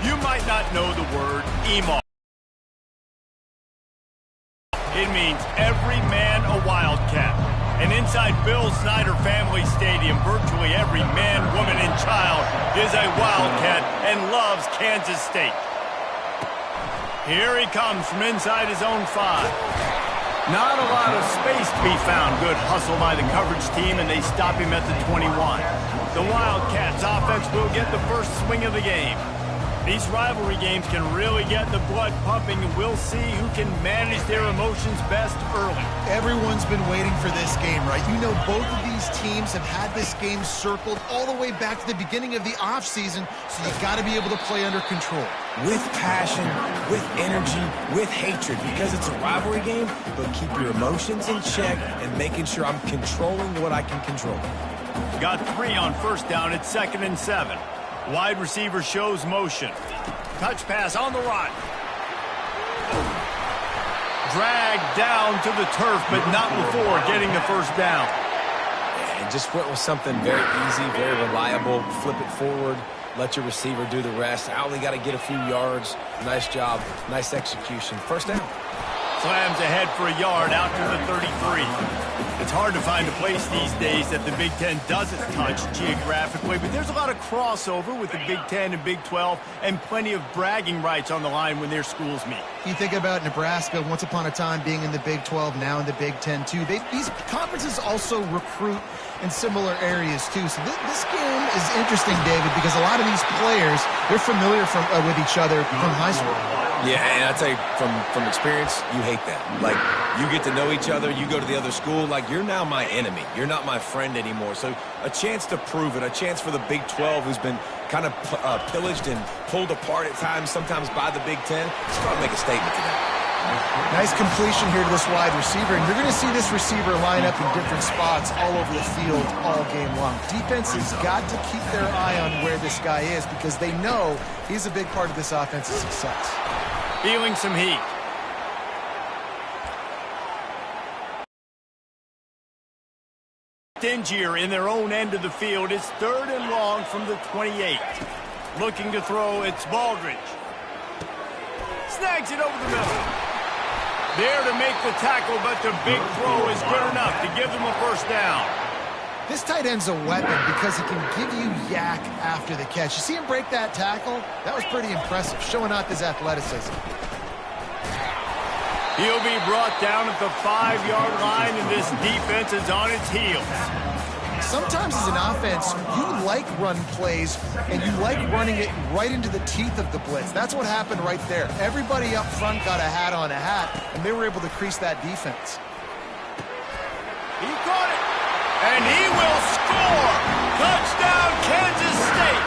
You might not know the word EMAW. It means every man a Wildcat. And inside Bill Snyder Family Stadium, virtually every man, woman, and child is a Wildcat and loves Kansas State. Here he comes from inside his own 5. Not a lot of space to be found. Good hustle by the coverage team, and they stop him at the 21. The Wildcats offense will get the first swing of the game. These rivalry games can really get the blood pumping, and we'll see who can manage their emotions best early. Everyone's been waiting for this game, right? You know, both of these teams have had this game circled all the way back to the beginning of the offseason, so you've got to be able to play under control. With passion, with energy, with hatred, because it's a rivalry game, but keep your emotions in check and making sure I'm controlling what I can control. Got 3 on first down at 2nd and 7. Wide receiver shows motion. Touch pass on the run. Dragged down to the turf, but not before getting the first down. And just went with something very easy, very reliable. Flip it forward. Let your receiver do the rest. I only got to get a few yards. Nice job. Nice execution. First down. Slams ahead for a yard out to the 33. It's hard to find a place these days that the Big Ten doesn't touch geographically, but there's a lot of crossover with the Big Ten and Big 12 and plenty of bragging rights on the line when their schools meet. You think about Nebraska once upon a time being in the Big 12, now in the Big Ten too. These conferences also recruit in similar areas too. So this game is interesting, David, because a lot of these players, they're familiar with each other from high school. Yeah, and I tell you, from experience, you hate that. Like, you get to know each other, you go to the other school, like, you're now my enemy. You're not my friend anymore. So a chance to prove it, a chance for the Big 12, who's been kind of pillaged and pulled apart at times, sometimes by the Big 10. Let's try to make a statement today. Nice completion here to this wide receiver, and you're going to see this receiver line up in different spots all over the field all game long. Defense has got to keep their eye on where this guy is because they know he's a big part of this offense's success. Feeling some heat. Stingier in their own end of the field. It's 3rd and long from the 28. Looking to throw, it's Baldridge. Snags it over the middle. There to make the tackle, but the big throw is good enough to give them a first down. This tight end's a weapon because he can give you yak after the catch. You see him break that tackle? That was pretty impressive, showing off his athleticism. He'll be brought down at the 5-yard line, and this defense is on its heels. Sometimes as an offense, you like run plays, and you like running it right into the teeth of the blitz. That's what happened right there. Everybody up front got a hat on a hat, and they were able to crease that defense. He caught it, and he will score! Touchdown, Kansas State!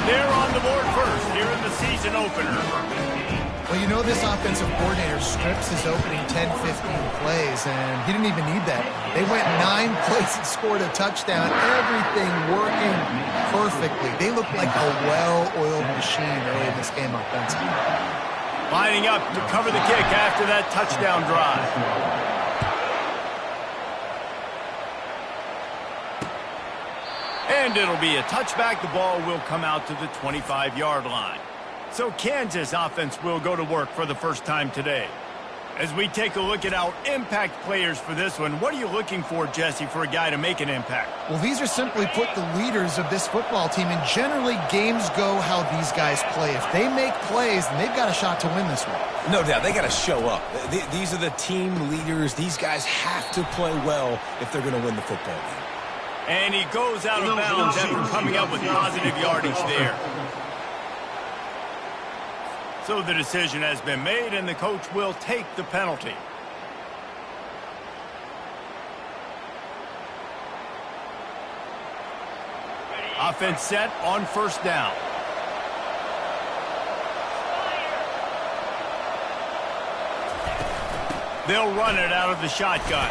They're on the board first here in the season opener. Well, you know this offensive coordinator strips his opening 10, 15 plays, and he didn't even need that. They went 9 plays and scored a touchdown, everything working perfectly. They look like a well-oiled machine early in this game offensively. Lining up to cover the kick after that touchdown drive. And it'll be a touchback. The ball will come out to the 25-yard line. So Kansas offense will go to work for the first time today. As we take a look at our impact players for this one, what are you looking for, Jesse, for a guy to make an impact? Well, these are simply put the leaders of this football team, and generally games go how these guys play. If they make plays, then they've got a shot to win this one. No doubt, they got to show up. These are the team leaders. These guys have to play well if they're going to win the football game. And he goes out of bounds after coming up with positive yardage there. So the decision has been made, and the coach will take the penalty. Offense set on first down. They'll run it out of the shotgun.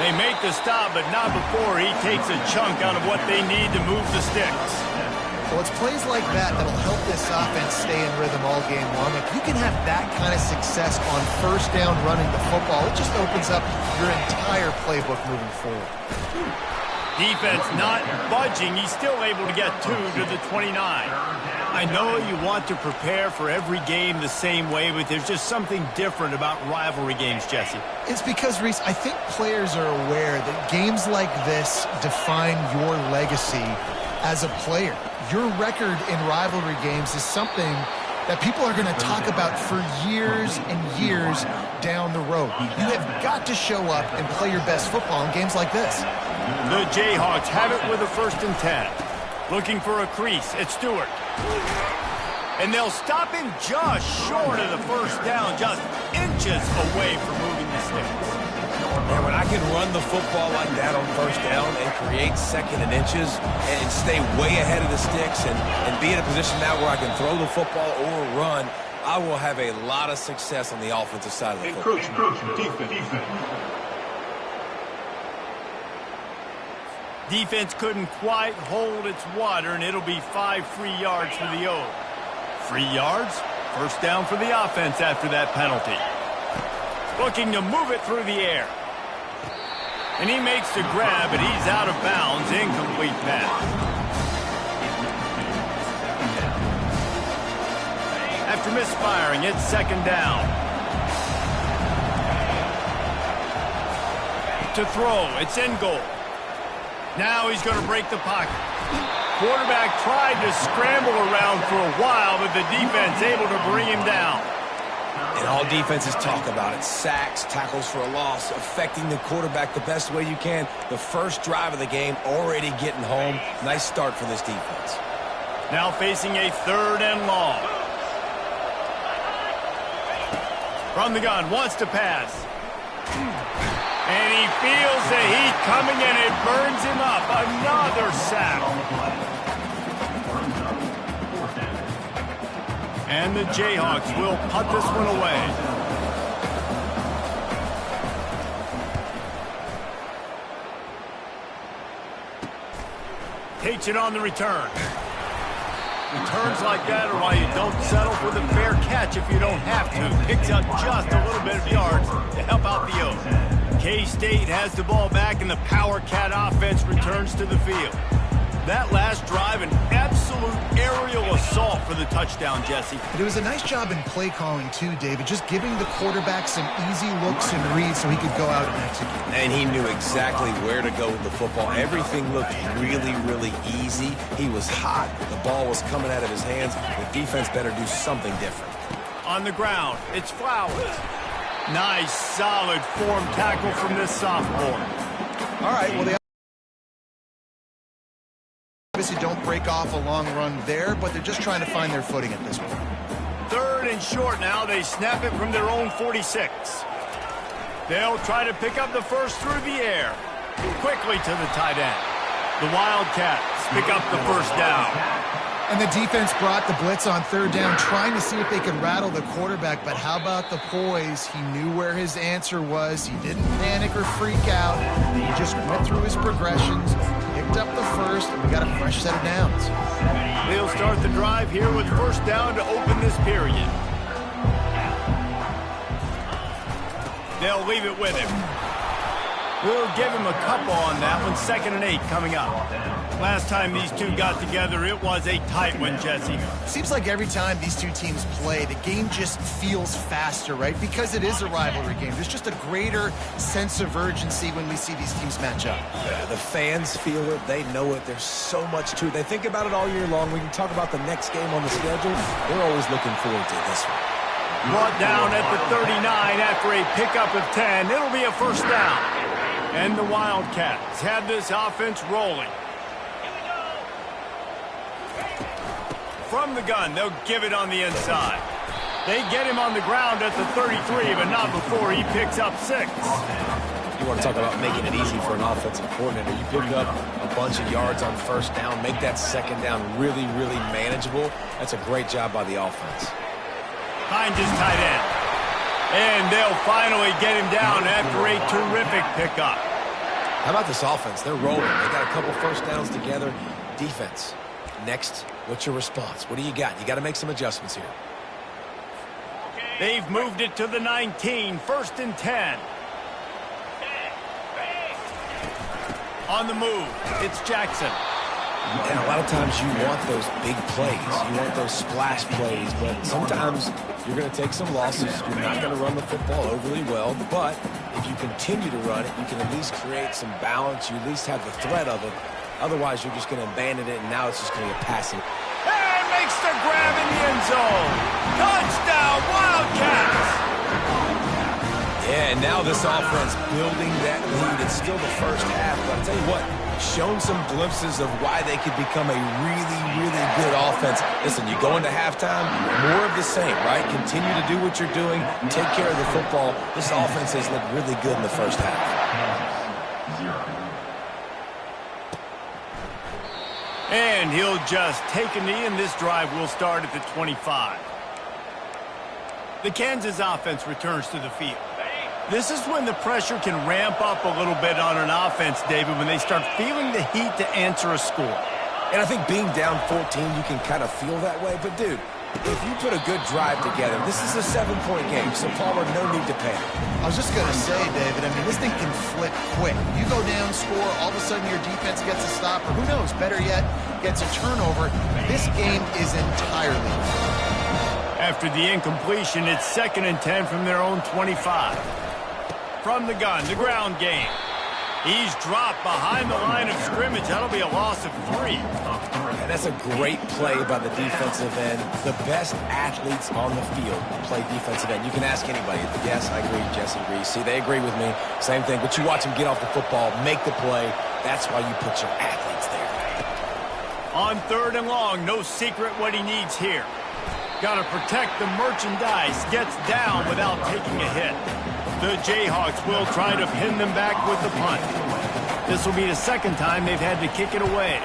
They make the stop, but not before he takes a chunk out of what they need to move the sticks. Well, it's plays like that that'll help this offense stay in rhythm all game long. If you can have that kind of success on first down running the football, it just opens up your entire playbook moving forward. Defense not budging. He's still able to get 2 to the 29. A I know you want to prepare for every game the same way, but there's just something different about rivalry games, Jesse. It's because, Reese, I think players are aware that games like this define your legacy as a player. Your record in rivalry games is something that people are going to talk about for years and years down the road. You have got to show up and play your best football in games like this. The Jayhawks have it with a 1st and 10. Looking for a crease. It's Stewart. And they'll stop him just short of the 1st down, just inches away from moving the sticks. And when I can run the football like that on 1st down and create 2nd and inches and stay way ahead of the sticks and be in a position now where I can throw the football or run, I will have a lot of success on the offensive side of the football. Defense. Defense couldn't quite hold its water, and it'll be 5 free yards for the O's. Free yards, 1st down for the offense after that penalty. Looking to move it through the air. And he makes the grab, but he's out of bounds. Incomplete pass. After misfiring, it's 2nd down. To throw, it's in goal. Now he's going to break the pocket. Quarterback tried to scramble around for a while, but the defense able to bring him down. And all defenses talk about it. Sacks, tackles for a loss, affecting the quarterback the best way you can. The first drive of the game already getting home. Nice start for this defense. Now facing a 3rd and long. From the gun, wants to pass. And he feels the heat coming and it burns him up. Another sack. And the Jayhawks will punt this one away. Takes it on the return. Returns like that are why you don't settle for the fair catch if you don't have to. Picks up just a little bit of yards to help out the O's. K-State has the ball back and the Power Cat offense returns to the field. That last drive, an absolute aerial assault for the touchdown, Jesse. But it was a nice job in play calling too, David, just giving the quarterback some easy looks and reads so he could go out and execute. And he knew exactly where to go with the football. Everything looked really, really easy. He was hot. The ball was coming out of his hands. The defense better do something different. On the ground, it's Flowers. Nice, solid form tackle from this sophomore. All right, well, they obviously don't break off a long run there, but they're just trying to find their footing at this point. 3rd and short now. They snap it from their own 46. They'll try to pick up the first through the air. Quickly to the tight end. The Wildcats pick up the 1st down. And the defense brought the blitz on 3rd down, trying to see if they could rattle the quarterback. But how about the poise? He knew where his answer was. He didn't panic or freak out. He just went through his progressions, picked up the first, and we got a fresh set of downs. They'll start the drive here with 1st down to open this period. They'll leave it with him. We'll give him a couple on that one. 2nd and 8 coming up. Last time these two got together, it was a tight one, Jesse. Seems like every time these two teams play, the game just feels faster, right? Because it is a rivalry game. There's just a greater sense of urgency when we see these teams match up. The fans feel it. They know it. There's so much to it. They think about it all year long. We can talk about the next game on the schedule. They're always looking forward to this one. Brought down at the 39 after a pickup of 10. It'll be a 1st down. And the Wildcats have this offense rolling. From the gun, they'll give it on the inside. They get him on the ground at the 33, but not before he picks up 6. You want to talk about making it easy for an offensive coordinator. You pick up a bunch of yards on 1st down, make that 2nd down really, really manageable. That's a great job by the offense. Hines is tight end. And they'll finally get him down after a terrific pickup. How about this offense? They're rolling. They got a couple 1st downs together. Defense. Next, what's your response? What do you got? You got to make some adjustments here. They've moved it to the 19, 1st and 10. On the move, it's Jackson. And a lot of times you want those big plays. You want those splash plays. But sometimes you're going to take some losses. You're not going to run the football overly well. But if you continue to run it, you can at least create some balance. You at least have the threat of it. Otherwise, you're just going to abandon it, and now it's just going to be a passing. And makes the grab in the end zone. Touchdown, Wildcats! Yeah, and now this offense building that lead. It's still the first half, but I'll tell you what, shown some glimpses of why they could become a really, really good offense. Listen, you go into halftime, more of the same, right? Continue to do what you're doing, take care of the football. This offense has looked really good in the first half. And he'll just take a knee, and this drive will start at the 25. The Kansas offense returns to the field. This is when the pressure can ramp up a little bit on an offense, David, when they start feeling the heat to answer a score. And I think being down 14, you can kind of feel that way. But, dude, if you put a good drive together, this is a 7-point game, so Palmer, no need to panic. I was just going to say, David, I mean, this thing can flip quick. You go down, score, all of a sudden your defense gets a stop, or who knows, better yet, gets a turnover. This game is entirely. After the incompletion, it's 2nd and 10 from their own 25. From the gun, the ground game. He's dropped behind the line of scrimmage. That'll be a loss of 3. And that's a great play by the defensive end. The best athletes on the field play defensive end. You can ask anybody. Yes, I agree. Jesse agrees. See, they agree with me. Same thing. But you watch them get off the football, make the play. That's why you put your athletes there. On 3rd and long, no secret what he needs here. Got to protect the merchandise. Gets down without taking a hit. The Jayhawks will try to pin them back with the punt. This will be the 2nd time they've had to kick it away.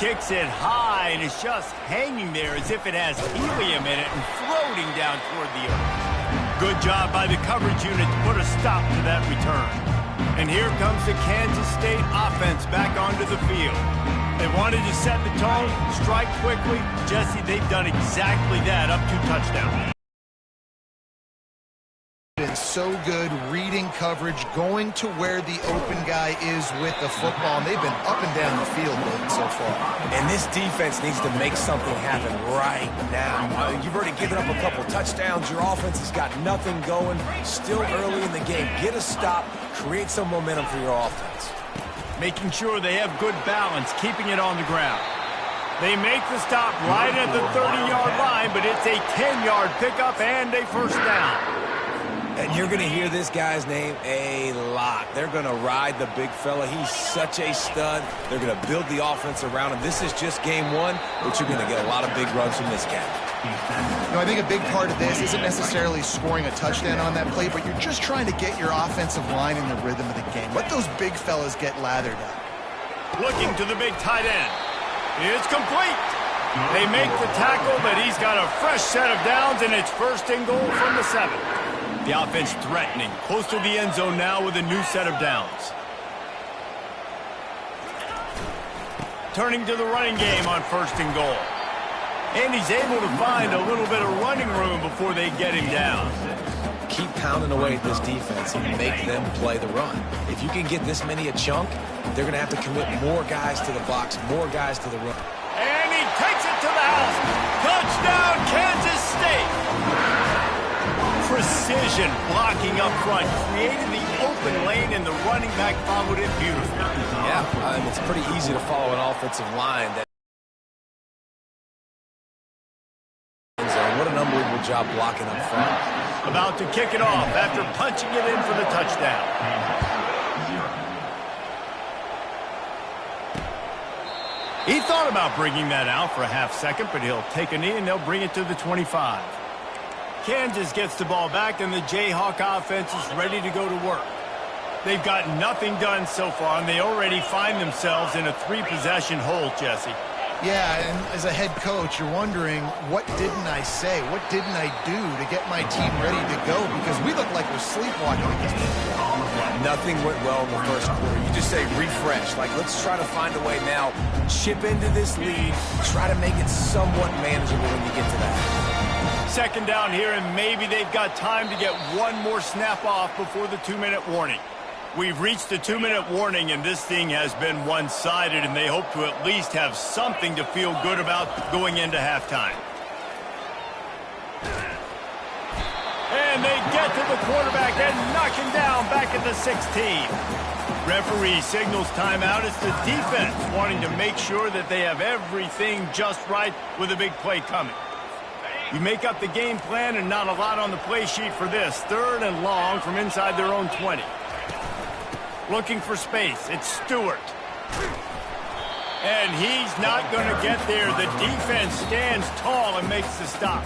Kicks it high, and it's just hanging there as if it has helium in it and floating down toward the earth. Good job by the coverage unit to put a stop to that return. And here comes the Kansas State offense back onto the field. They wanted to set the tone, strike quickly. Jesse, they've done exactly that, up 2 touchdowns. Been so good reading coverage, going to where the open guy is with the football, and they've been up and down the field so far. And this defense needs to make something happen right now. You've already given up a couple touchdowns. Your offense has got nothing going. Still early in the game. Get a stop. Create some momentum for your offense. Making sure they have good balance, keeping it on the ground. They make the stop right at the 30-yard line, but it's a 10-yard pickup and a 1st down. And you're going to hear this guy's name a lot. They're going to ride the big fella. He's such a stud. They're going to build the offense around him. This is just game 1, but you're going to get a lot of big runs from this guy. You know, I think a big part of this isn't necessarily scoring a touchdown on that play, but you're just trying to get your offensive line in the rhythm of the game. Let those big fellas get lathered up. Looking to the big tight end. It's complete. They make the tackle, but he's got a fresh set of downs, and it's 1st and goal from the 7. The offense threatening, close to the end zone now with a new set of downs. Turning to the running game on 1st and goal. And he's able to find a little bit of running room before they get him down. Keep pounding away at this defense and make them play the run. If you can get this many a chunk, they're going to have to commit more guys to the box, more guys to the run. And he takes it to the house. Touchdown, Kansas State. Precision blocking up front, created the open lane, and the running back followed it beautifully. Yeah, it's pretty easy to follow an offensive line. What an unbelievable job blocking up front. About to kick it off after punching it in for the touchdown. He thought about bringing that out for a half second, but he'll take a knee and they'll bring it to the 25. Kansas gets the ball back, and the Jayhawk offense is ready to go to work. They've got nothing done so far, and they already find themselves in a 3-possession hole, Jesse. Yeah, and as a head coach, you're wondering, what didn't I say? What didn't I do to get my team ready to go? Because we look like we're sleepwalking against them. Nothing went well in the 1st quarter. You just say refresh. Like, let's try to find a way now. Chip into this lead. Try to make it somewhat manageable when you get to that. 2nd down here, and maybe they've got time to get one more snap off before the 2-minute warning. We've reached the 2-minute warning, and this thing has been one-sided, and they hope to at least have something to feel good about going into halftime. And they get to the quarterback and knock him down back at the 16. Referee signals timeout. It's the defense wanting to make sure that they have everything just right with a big play coming. You make up the game plan and not a lot on the play sheet for this. 3rd and long from inside their own 20. Looking for space. It's Stewart. And he's not going to get there. The defense stands tall and makes the stop.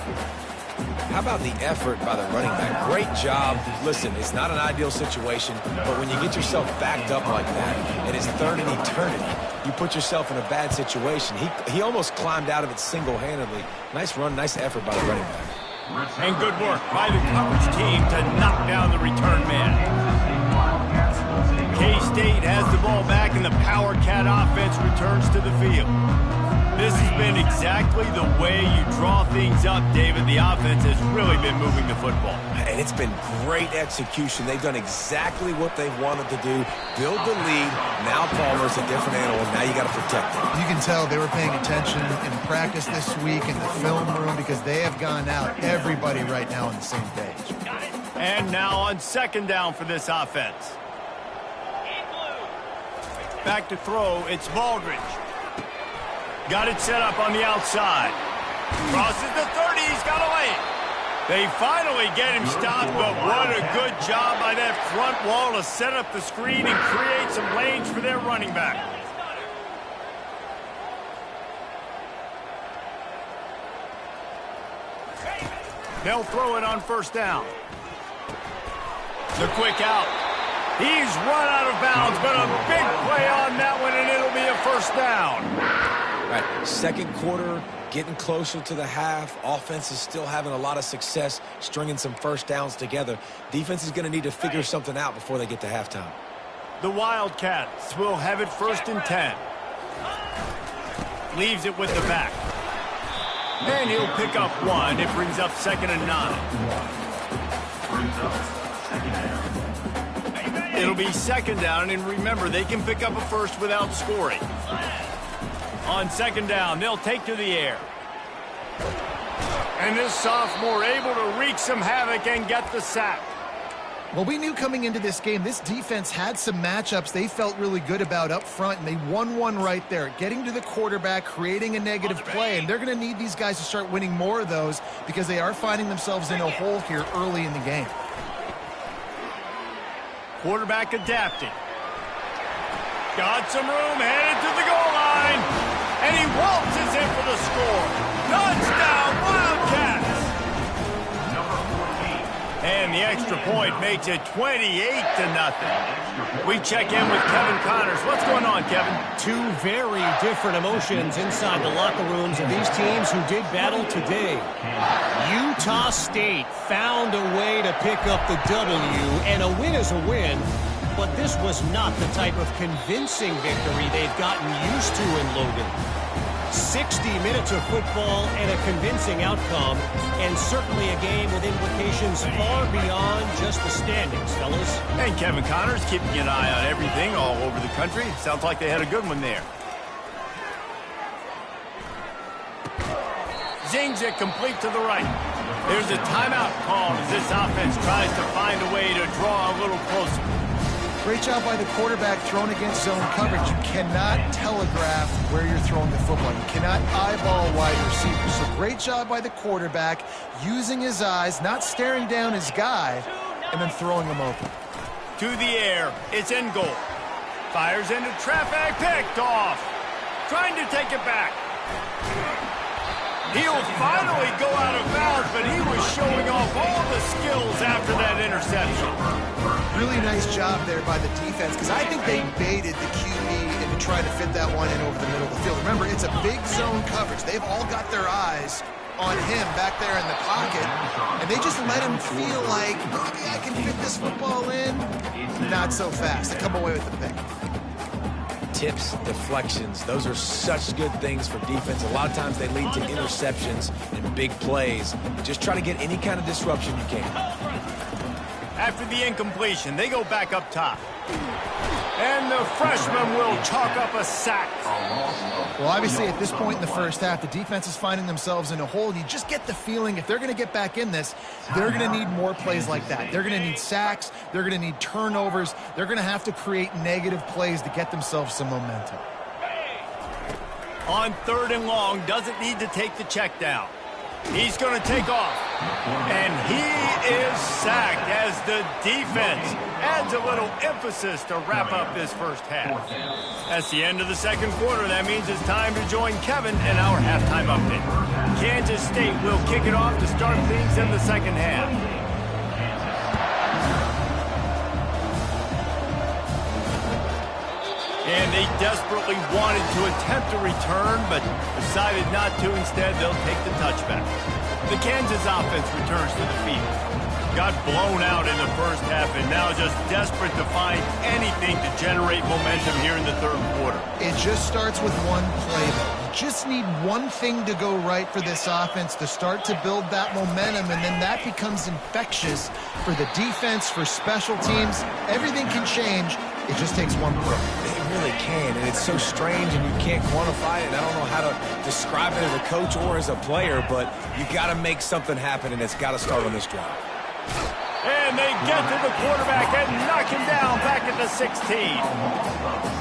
How about the effort by the running back? Great job. Listen, it's not an ideal situation, but when you get yourself backed up like that, and it's 3rd and eternity, you put yourself in a bad situation. He almost climbed out of it single-handedly. Nice run, nice effort by the running back. And good work by the coverage team to knock down the return man. K-State has the ball back, and the Power Cat offense returns to the field. This has been exactly the way you draw things up, David. The offense has really been moving the football. And it's been great execution. They've done exactly what they've wanted to do. Build the lead. Now Palmer's a different animal. Now you got to protect it. You can tell they were paying attention in practice this week in the film room because they have gone out. Everybody right now on the same page. And now on 2nd down for this offense. Back to throw. It's Baldridge. Got it set up on the outside. Crosses the 30. He's got a lane. They finally get him stopped, but what a good job by that front wall to set up the screen and create some lanes for their running back. They'll throw it on 1st down. The quick out. He's run out of bounds, but a big play on that one, and it'll be a 1st down. Right, 2nd quarter, getting closer to the half. Offense is still having a lot of success stringing some 1st downs together. Defense is going to need to figure something out before they get to halftime. The Wildcats will have it 1st and 10. Leaves it with the back. And he'll pick up 1. It brings up 2nd and 9. It'll be 2nd down, and remember, they can pick up a 1st without scoring. On 2nd down, they'll take to the air. And this sophomore able to wreak some havoc and get the sack. Well, we knew coming into this game, this defense had some matchups they felt really good about up front, and they won one right there. Getting to the quarterback, creating a negative play, and they're going to need these guys to start winning more of those because they are finding themselves in a hole here early in the game. Quarterback adapting. Got some room, headed to the goal line. And he waltzes in for the score. Touchdown, Wildcats! And the extra point makes it 28-0. We check in with Kevin Connors. What's going on, Kevin? 2 very different emotions inside the locker rooms of these teams who did battle today. Utah State found a way to pick up the W, and a win is a win. But this was not the type of convincing victory they've gotten used to in Logan. 60 minutes of football and a convincing outcome, and certainly a game with implications far beyond just the standings, fellas. And Kevin Connors keeping an eye on everything all over the country. Sounds like they had a good one there. Zings it complete to the right. There's a timeout called as this offense tries to find a way to draw a little closer. Great job by the quarterback thrown against zone coverage. You cannot telegraph where you're throwing the football. You cannot eyeball wide receivers. So great job by the quarterback using his eyes, not staring down his guy, and then throwing him open. To the air. It's in goal. Fires into traffic. Picked off. Trying to take it back. He'll finally go out of bounds, but he was showing off all the skills after that interception. Really nice job there by the defense because I think they baited the QB into trying to fit that one in over the middle of the field. Remember, it's a big zone coverage. They've all got their eyes on him back there in the pocket, and they just let him feel like, maybe I can fit this football in. Not so fast. They come away with the pick. Tips, deflections, those are such good things for defense. A lot of times they lead to interceptions and big plays. Just try to get any kind of disruption you can. After the incompletion, they go back up top. And the freshman will chalk up a sack. Well, obviously, at this point in the first half, the defense is finding themselves in a hole. You just get the feeling if they're going to get back in this, they're going to need more plays like that. They're going to need sacks. They're going to need turnovers. They're going to have to create negative plays to get themselves some momentum. On 3rd and long, doesn't need to take the check down. He's going to take off. And he is sacked as the defense adds a little emphasis to wrap up this first half. That's the end of the second quarter. That means it's time to join Kevin in our halftime update. Kansas State will kick it off to start things in the second half. And they desperately wanted to attempt a return, but decided not to. Instead, they'll take the touchback. The Kansas offense returns to the field. Got blown out in the first half and now just desperate to find anything to generate momentum here in the third quarter. It just starts with one play, though. You just need one thing to go right for this offense to start to build that momentum, and then that becomes infectious for the defense, for special teams. Everything can change. It just takes one play. It really can, and it's so strange, and you can't quantify it. And I don't know how to describe it as a coach or as a player, but you got to make something happen, and it's got to start on this drive. And they get to the quarterback and knock him down back at the 16.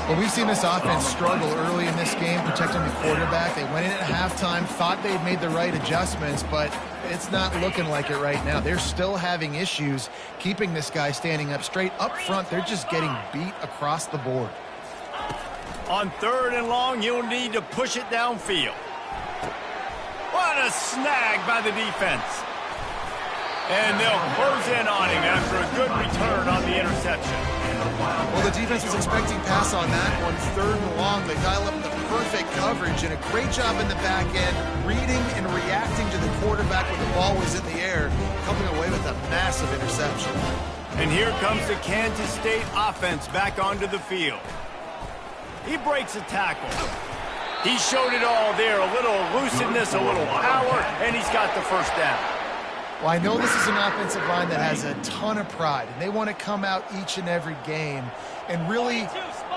Well, we've seen this offense struggle early in this game, protecting the quarterback. They went in at halftime, thought they'd made the right adjustments, but it's not looking like it right now. They're still having issues keeping this guy standing up straight. Up front, they're just getting beat across the board. On 3rd and long, you'll need to push it downfield. What a snag by the defense. And they'll close in on him after a good return on the interception. Well, the defense was expecting pass on that one. 3rd and long, they dial up the perfect coverage and a great job in the back end, reading and reacting to the quarterback when the ball was in the air, coming away with a massive interception. And here comes the Kansas State offense back onto the field. He breaks a tackle. He showed it all there, a little elusiveness, a little power, and he's got the first down. Well, I know this is an offensive line that has a ton of pride, and they want to come out each and every game and really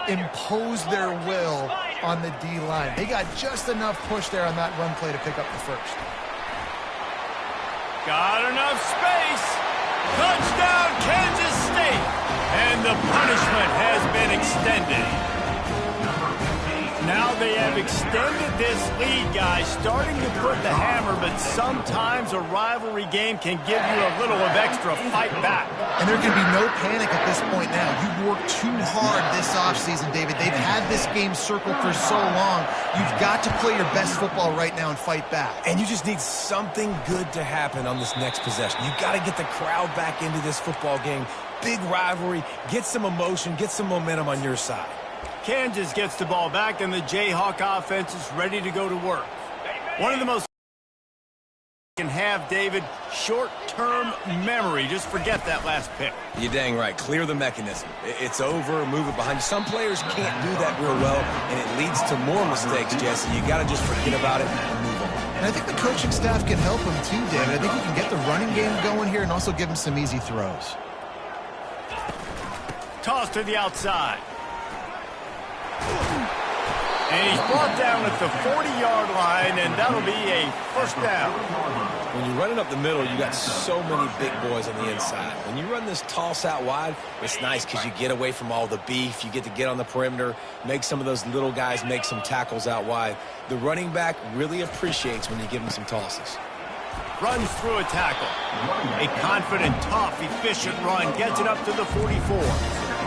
impose their will on the D-line. They got just enough push there on that run play to pick up the first. Got enough space. Touchdown, Kansas State. And the punishment has been extended. Now they have extended this lead, guys, starting to put the hammer, but sometimes a rivalry game can give you a little of extra fight back. And there can be no panic at this point now. You worked too hard this offseason, David. They've had this game circled for so long. You've got to play your best football right now and fight back. And you just need something good to happen on this next possession. You got to get the crowd back into this football game. Big rivalry, get some emotion, get some momentum on your side. Kansas gets the ball back, and the Jayhawk offense is ready to go to work. One of the most can have, David, short-term memory. Just forget that last pick. You're dang right. Clear the mechanism. It's over, move it behind you. Some players can't do that real well, and it leads to more mistakes, Jesse. You got to just forget about it and move on. And I think the coaching staff can help him too, David. I think he can get the running game going here and also give him some easy throws. Toss to the outside. And he's brought down at the 40-yard line, and that'll be a first down. When you're running up the middle, you got so many big boys on the inside. When you run this toss out wide, it's nice because you get away from all the beef. You get to get on the perimeter, make some of those little guys make some tackles out wide. The running back really appreciates when you give him some tosses. Runs through a tackle. A confident, tough, efficient run. Gets it up to the 44.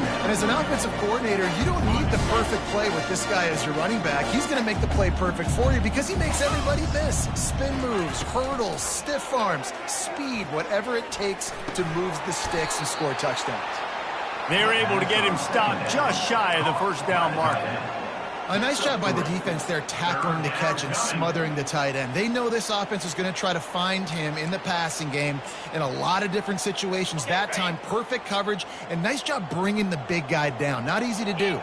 And as an offensive coordinator, you don't need the perfect play with this guy as your running back. He's going to make the play perfect for you because he makes everybody miss. Spin moves, hurdles, stiff arms, speed, whatever it takes to move the sticks and score touchdowns. They're able to get him stopped just shy of the first down marker. A nice job by the defense there, tackling the catch and smothering the tight end. They know this offense is going to try to find him in the passing game in a lot of different situations. That time, perfect coverage, and nice job bringing the big guy down. Not easy to do.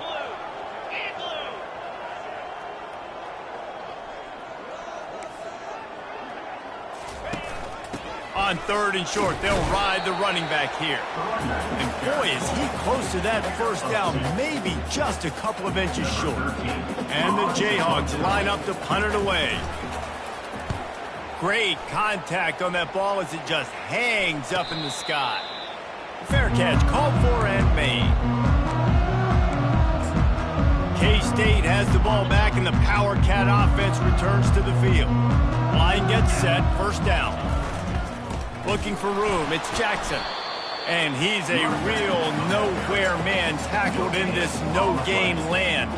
On 3rd and short, they'll ride the running back here. And boy, is he close to that first down, maybe just a couple of inches short. And the Jayhawks line up to punt it away. Great contact on that ball as it just hangs up in the sky. Fair catch called for and made. K-State has the ball back and the Power Cat offense returns to the field. Line gets set, first down. Looking for room, it's Jackson. And he's a real nowhere man tackled in this no-gain land.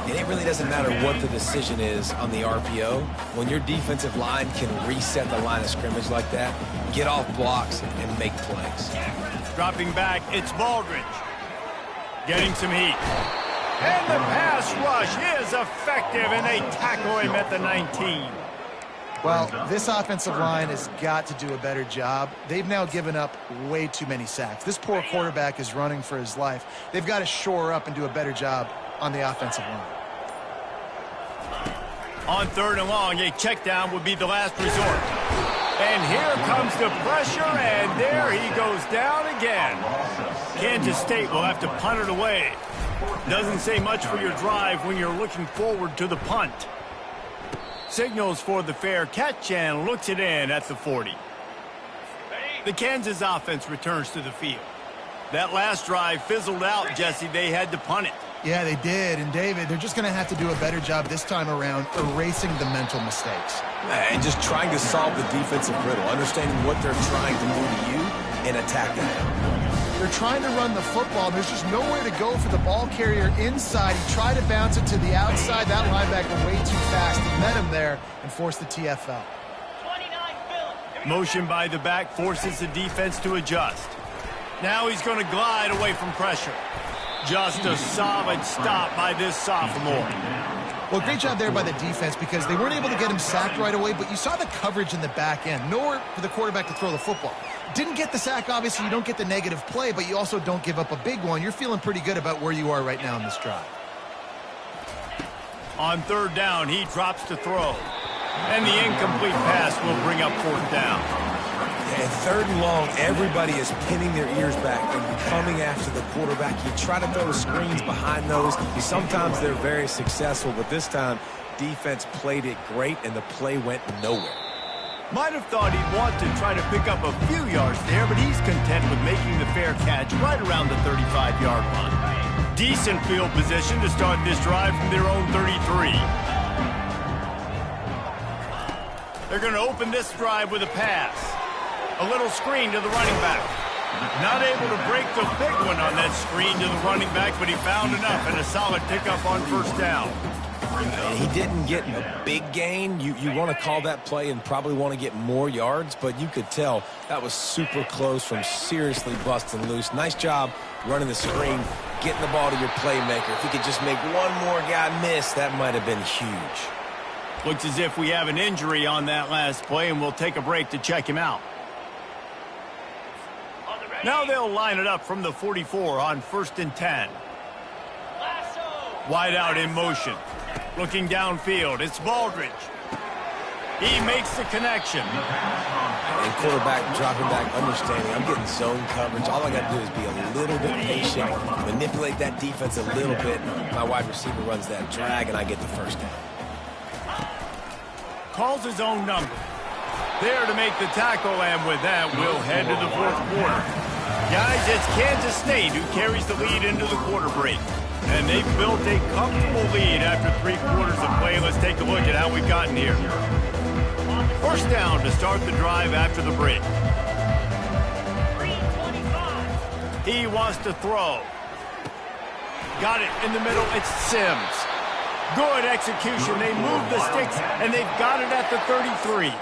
And it really doesn't matter what the decision is on the RPO. When your defensive line can reset the line of scrimmage like that, get off blocks and make plays. Dropping back, it's Baldridge. Getting some heat. And the pass rush is effective, and they tackle him at the 19. Well, this offensive line has got to do a better job. They've now given up way too many sacks. This poor quarterback is running for his life. They've got to shore up and do a better job on the offensive line. On 3rd and long, a check down would be the last resort. And here comes the pressure, and there he goes down again. Kansas State will have to punt it away. Doesn't say much for your drive when you're looking forward to the punt. Signals for the fair catch and looks it in at the 40. The Kansas offense returns to the field. That last drive fizzled out, Jesse. They had to punt it. Yeah, they did. And, David, they're just going to have to do a better job this time around erasing the mental mistakes. And just trying to solve the defensive riddle, understanding what they're trying to do to you and attacking them. They're trying to run the football. There's just nowhere to go for the ball carrier inside. He tried to bounce it to the outside. That linebacker way too fast. He met him there and forced the TFL. Motion by the back forces the defense to adjust. Now he's going to glide away from pressure. Just a solid stop by this sophomore. Well, great job there by the defense because they weren't able to get him sacked right away, but you saw the coverage in the back end. Nowhere for the quarterback to throw the football. Didn't get the sack, obviously. You don't get the negative play, but you also don't give up a big one. You're feeling pretty good about where you are right now in this drive. On 3rd down, he drops to throw. And the incomplete pass will bring up 4th down. And 3rd and long, everybody is pinning their ears back and coming after the quarterback. You try to throw screens behind those. Sometimes they're very successful, but this time, defense played it great, and the play went nowhere. Might have thought he'd want to try to pick up a few yards there, but he's content with making the fair catch right around the 35-yard line. Decent field position to start this drive from their own 33. They're going to open this drive with a pass. A little screen to the running back. Not able to break the big one on that screen to the running back, but he found enough and a solid pickup on 1st down. And he didn't get a big gain. You want to call that play and probably want to get more yards, but you could tell that was super close from seriously busting loose. Nice job running the screen, getting the ball to your playmaker. If he could just make one more guy miss, that might have been huge. Looks as if we have an injury on that last play, and we'll take a break to check him out. Now they'll line it up from the 44 on 1st and 10. Wide out in motion. Looking downfield, it's Baldridge. He makes the connection. And quarterback dropping back, understanding I'm getting zone coverage. All I got to do is be a little bit patient, manipulate that defense a little bit. My wide receiver runs that drag, and I get the 1st down. Calls his own number. There to make the tackle, and with that, we'll head to the 4th quarter. Guys, it's Kansas State who carries the lead into the quarter break. And they've built a comfortable lead after 3 quarters of play. Let's take a look at how we've gotten here. 1st down to start the drive after the break. He wants to throw. Got it in the middle. It's Sims. Good execution. They move the sticks, and they've got it at the 33.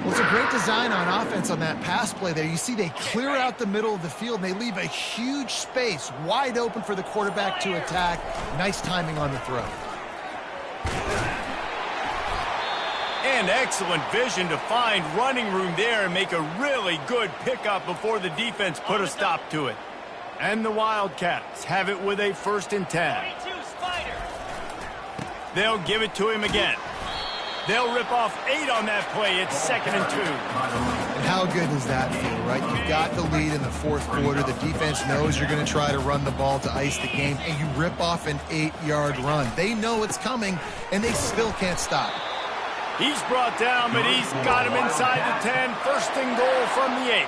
Well, it's a great design on offense on that pass play there. You see they clear out the middle of the field, and they leave a huge space wide open for the quarterback to attack. Nice timing on the throw. And excellent vision to find running room there and make a really good pickup before the defense put a stop to it. And the Wildcats have it with a 1st and 10. They'll give it to him again. They'll rip off 8 on that play. It's 2nd and 2. And how good does that feel, right? You've got the lead in the fourth quarter. The defense knows you're going to try to run the ball to ice the game, and you rip off an 8-yard run. They know it's coming, and they still can't stop. He's brought down, but he's got him inside the 10. 1st and goal from the 8.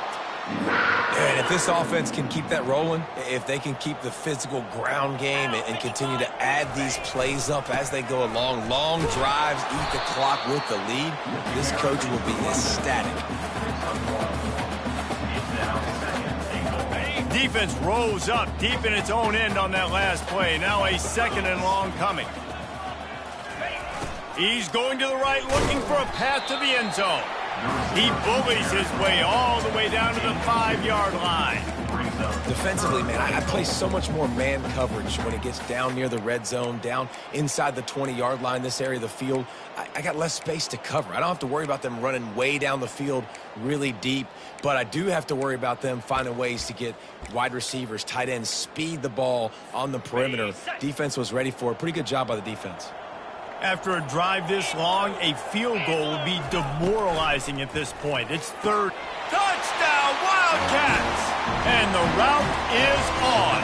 And if this offense can keep that rolling, if they can keep the physical ground game and continue to add these plays up as they go along, long drives, eat the clock with the lead, this coach will be ecstatic. Defense rose up deep in its own end on that last play. Now a 2nd and long coming. He's going to the right, looking for a path to the end zone. He bullies his way all the way down to the 5-yard line. Defensively, man, I play so much more man coverage when it gets down near the red zone, down inside the 20-yard line, this area of the field. I got less space to cover. I don't have to worry about them running way down the field really deep, but I do have to worry about them finding ways to get wide receivers, tight ends, speed the ball on the perimeter. Defense was ready for it. Pretty good job by the defense. After a drive this long, a field goal would be demoralizing at this point. It's 3rd. Touchdown, Wildcats! And the route is on.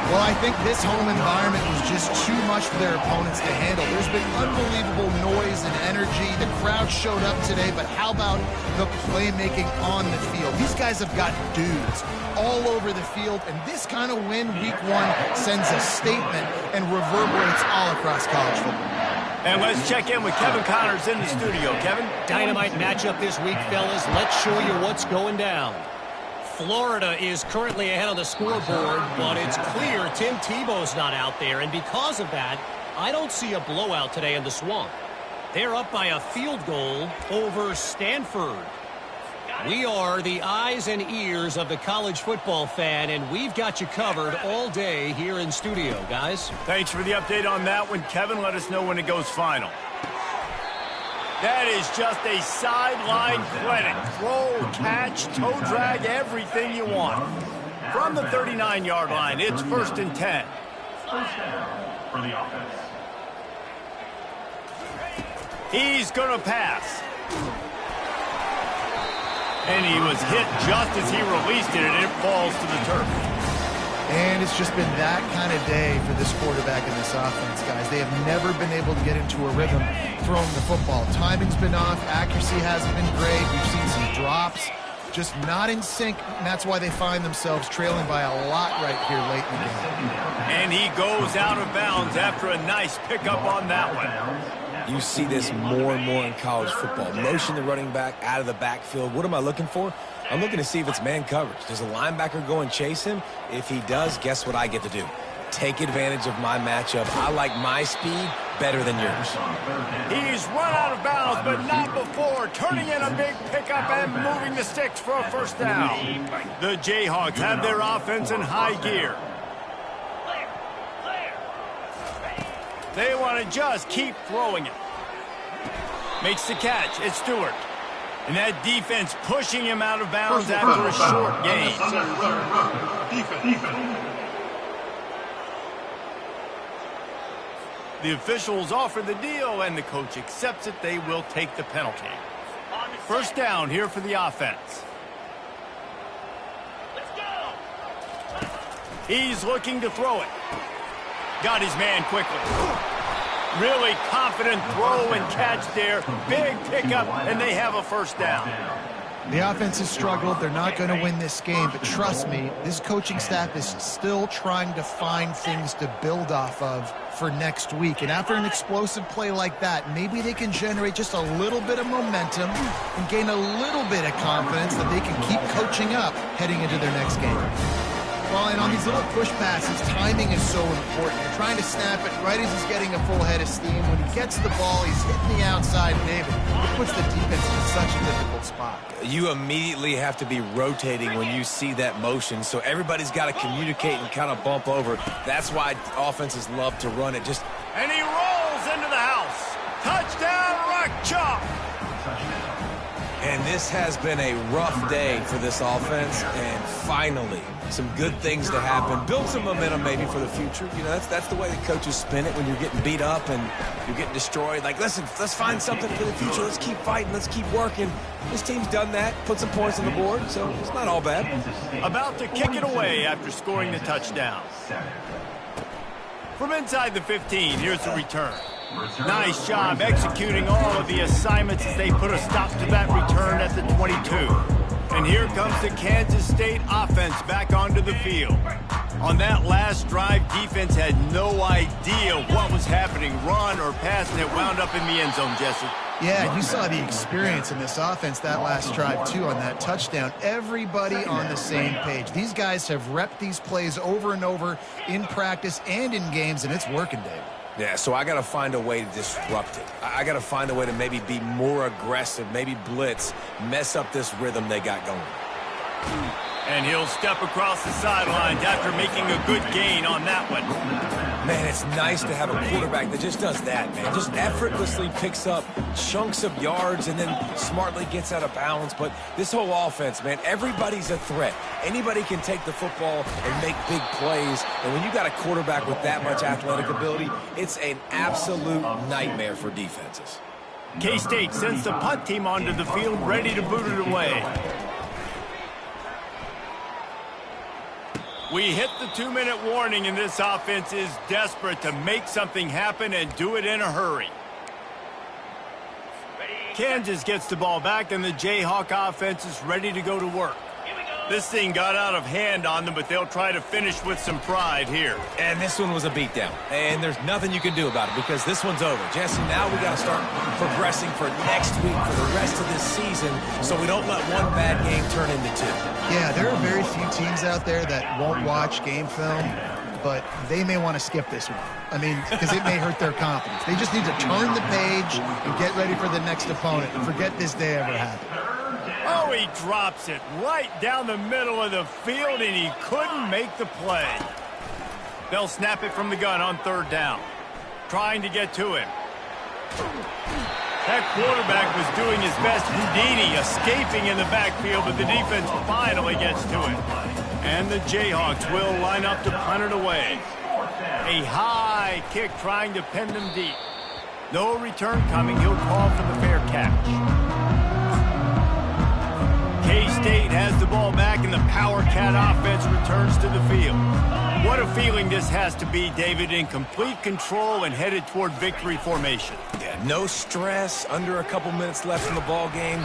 Well, I think this home environment was just too much for their opponents to handle. There's been unbelievable noise and energy. The crowd showed up today, but how about the playmaking on the field? These guys have got dudes all over the field, and this kind of win week 1 sends a statement and reverberates all across college football. And let's check in with Kevin Connors in the studio. Kevin? Dynamite matchup this week, fellas. Let's show you what's going down. Florida is currently ahead on the scoreboard, but it's clear Tim Tebow's not out there, and because of that, I don't see a blowout today in the Swamp. They're up by a field goal over Stanford. We are the eyes and ears of the college football fan, and we've got you covered all day here in studio, guys. Thanks for the update on that one, Kevin. Let us know when it goes final. That is just a sideline clinic. Throw, catch, toe drag, everything you want. From the 39-yard line, it's 1st and 10. For the offense. He's going to pass. And he was hit just as he released it, and it falls to the turf. And it's just been that kind of day for this quarterback and this offense, guys. They have never been able to get into a rhythm throwing the football. Timing's been off. Accuracy hasn't been great. We've seen some drops. Just not in sync, and that's why they find themselves trailing by a lot right here late in the game. And he goes out of bounds after a nice pickup on that one. You see this more and more in college football. Motion the running back out of the backfield. What am I looking for? I'm looking to see if it's man coverage. Does a linebacker go and chase him? If he does, guess what I get to do? Take advantage of my matchup. I like my speed better than yours. He's run out of bounds, but not before. Turning in a big pickup and moving the sticks for a 1st down. The Jayhawks have their offense in high gear. They want to just keep throwing it. Makes the catch. It's Stewart. And that defense pushing him out of bounds after a short gain. The officials offer the deal, and the coach accepts it. They will take the penalty. 1st down here for the offense. He's looking to throw it. Got his man quickly. Really confident throw and catch there. Big pickup, and they have a 1st down. The offense has struggled. They're not going to win this game, but trust me, this coaching staff is still trying to find things to build off of for next week. And after an explosive play like that, maybe they can generate just a little bit of momentum and gain a little bit of confidence that they can keep coaching up heading into their next game. Well, and on these little push passes, timing is so important. You're trying to snap it right as he's getting a full head of steam. When he gets the ball, he's hitting the outside, David. It puts the defense in such a difficult spot. You immediately have to be rotating when you see that motion, so everybody's got to communicate and kind of bump over. That's why offenses love to run it. And he rolls into the house. Touchdown, Rock Chalk. And this has been a rough day for this offense, and finally, some good things to happen. Build some momentum maybe for the future. You know, that's the way the coaches spin it when you're getting beat up and you're getting destroyed. Like, listen, let's find something for the future. Let's keep fighting. Let's keep working. This team's done that, put some points on the board, so it's not all bad. About to kick it away after scoring the touchdown. From inside the 15, here's the return. Nice job executing all of the assignments as they put a stop to that return at the 22. And here comes the Kansas State offense back onto the field. On that last drive, defense had no idea what was happening, run or pass, and it wound up in the end zone, Jesse. Yeah, you saw the experience in this offense that last drive, too, on that touchdown. Everybody on the same page. These guys have repped these plays over and over in practice and in games, and it's working, Dave. Yeah, so I got to find a way to disrupt it. I got to find a way to maybe be more aggressive, maybe blitz, mess up this rhythm they got going. And he'll step across the sidelines after making a good gain on that one. Man, it's nice to have a quarterback that just does that, man. Just effortlessly picks up chunks of yards and then smartly gets out of bounds. But this whole offense, man, everybody's a threat. Anybody can take the football and make big plays. And when you got a quarterback with that much athletic ability, it's an absolute nightmare for defenses. K-State sends the punt team onto the field, ready to boot it away. We hit the 2-minute warning, and this offense is desperate to make something happen and do it in a hurry. Kansas gets the ball back, and the Jayhawk offense is ready to go to work. This thing got out of hand on them, but they'll try to finish with some pride here. And this one was a beatdown, and there's nothing you can do about it because this one's over. Jesse, now we got to start progressing for next week, for the rest of this season, so we don't let one bad game turn into two. Yeah, there are very few teams out there that won't watch game film, but they may want to skip this one. I mean, because it may hurt their confidence. They just need to turn the page and get ready for the next opponent and forget this day ever happened. Oh, he drops it right down the middle of the field, and he couldn't make the play. They'll snap it from the gun on third down, trying to get to him. That quarterback was doing his best Houdini, escaping in the backfield, but the defense finally gets to him. And the Jayhawks will line up to punt it away. A high kick trying to pin them deep. No return coming. He'll call for the fair catch. K-State has the ball back, and the Power Cat offense returns to the field. What a feeling this has to be, David, in complete control and headed toward victory formation. Yeah, no stress, under a couple minutes left in the ball game,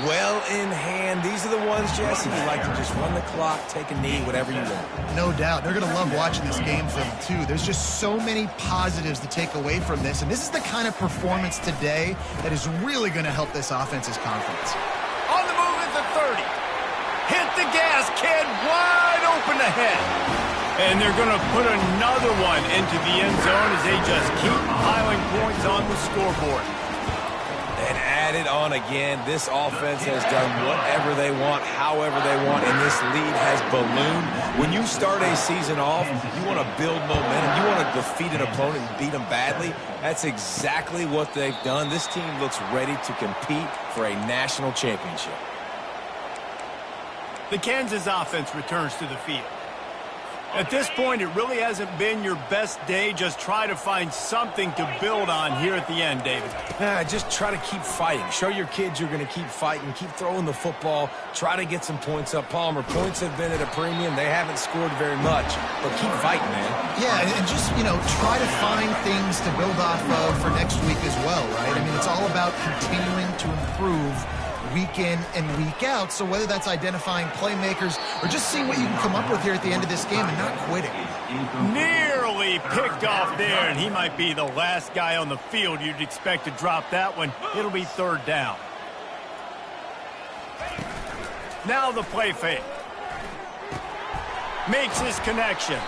well in hand. These are the ones, Jesse, you like to just run the clock, take a knee, whatever you want. No doubt. They're going to love watching this game film, too. There's just so many positives to take away from this, and this is the kind of performance today that is really going to help this offense's confidence. On the move at the 30. Hit the gas, kid, wide open ahead. And they're going to put another one into the end zone as they just keep piling points on the scoreboard. And add it on again. This offense has done whatever they want, however they want, and this lead has ballooned. When you start a season off, you want to build momentum. You want to defeat an opponent and beat them badly. That's exactly what they've done. This team looks ready to compete for a national championship. The Kansas offense returns to the field. At this point, it really hasn't been your best day. Just try to find something to build on here at the end, David. Just try to keep fighting. Show your kids you're going to keep fighting. Keep throwing the football. Try to get some points up. Palmer, points have been at a premium. They haven't scored very much, but keep fighting, man. Yeah, and just, try to find things to build off of for next week as well, right? I mean, it's all about continuing to improve week in and week out. So whether that's identifying playmakers or just seeing what you can come up with here at the end of this game and not quitting. Nearly picked off there, and he might be the last guy on the field you'd expect to drop that one. It'll be third down. Now the play fake. Makes his connection.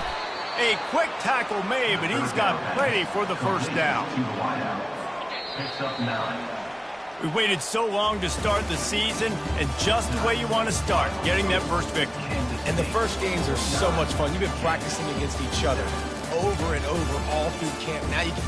A quick tackle made, but he's got plenty for the first down. We waited so long to start the season, and just the way you want to start, getting that first victory. And the first games are so much fun. You've been practicing against each other over and over all through camp. Now you can